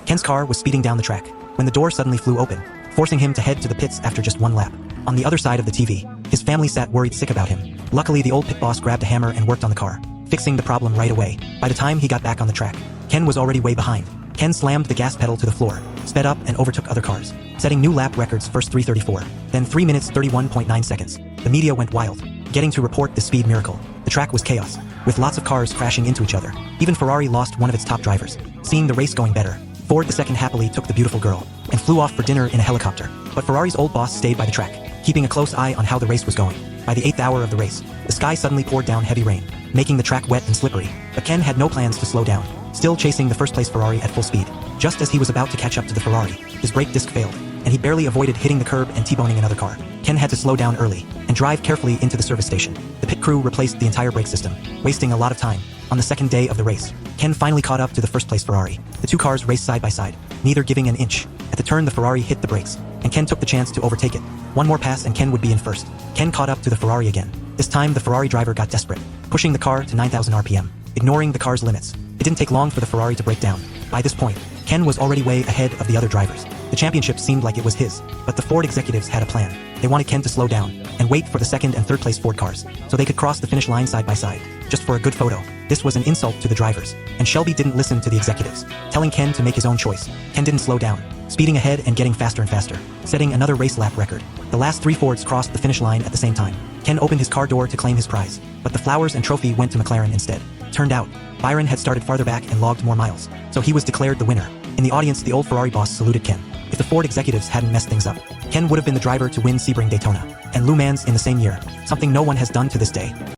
Ken's car was speeding down the track when the door suddenly flew open, forcing him to head to the pits after just one lap. On the other side of the TV, his family sat worried sick about him. Luckily, the old pit boss grabbed a hammer and worked on the car, fixing the problem right away. By the time he got back on the track, Ken was already way behind. Ken slammed the gas pedal to the floor, sped up and overtook other cars, setting new lap records, first 3:34, then 3 minutes 31.9 seconds. The media went wild, getting to report the speed miracle. The track was chaos, with lots of cars crashing into each other. Even Ferrari lost one of its top drivers. Seeing the race going better, Ford II happily took the beautiful girl and flew off for dinner in a helicopter. But Ferrari's old boss stayed by the track, keeping a close eye on how the race was going. By the 8th hour of the race, the sky suddenly poured down heavy rain, making the track wet and slippery. But Ken had no plans to slow down, still chasing the first-place Ferrari at full speed. Just as he was about to catch up to the Ferrari, his brake disc failed, and he barely avoided hitting the curb and T-boning another car. Ken had to slow down early and drive carefully into the service station. The pit crew replaced the entire brake system, wasting a lot of time. On the second day of the race, Ken finally caught up to the first-place Ferrari. The two cars raced side by side, neither giving an inch. At the turn, the Ferrari hit the brakes, and Ken took the chance to overtake it. One more pass and Ken would be in first. Ken caught up to the Ferrari again. This time, the Ferrari driver got desperate, pushing the car to 9,000 RPM, ignoring the car's limits. It didn't take long for the Ferrari to break down. By this point, Ken was already way ahead of the other drivers. The championship seemed like it was his, but the Ford executives had a plan. They wanted Ken to slow down and wait for the second and third place Ford cars, so they could cross the finish line side by side, just for a good photo. This was an insult to the drivers, and Shelby didn't listen to the executives, telling Ken to make his own choice. Ken didn't slow down, speeding ahead and getting faster and faster, setting another race lap record. The last 3 Fords crossed the finish line at the same time. Ken opened his car door to claim his prize, but the flowers and trophy went to McLaren instead. Turned out, Byron had started farther back and logged more miles, so he was declared the winner. In the audience, the old Ferrari boss saluted Ken. If the Ford executives hadn't messed things up, Ken would have been the driver to win Sebring Daytona and Le Mans in the same year, something no one has done to this day.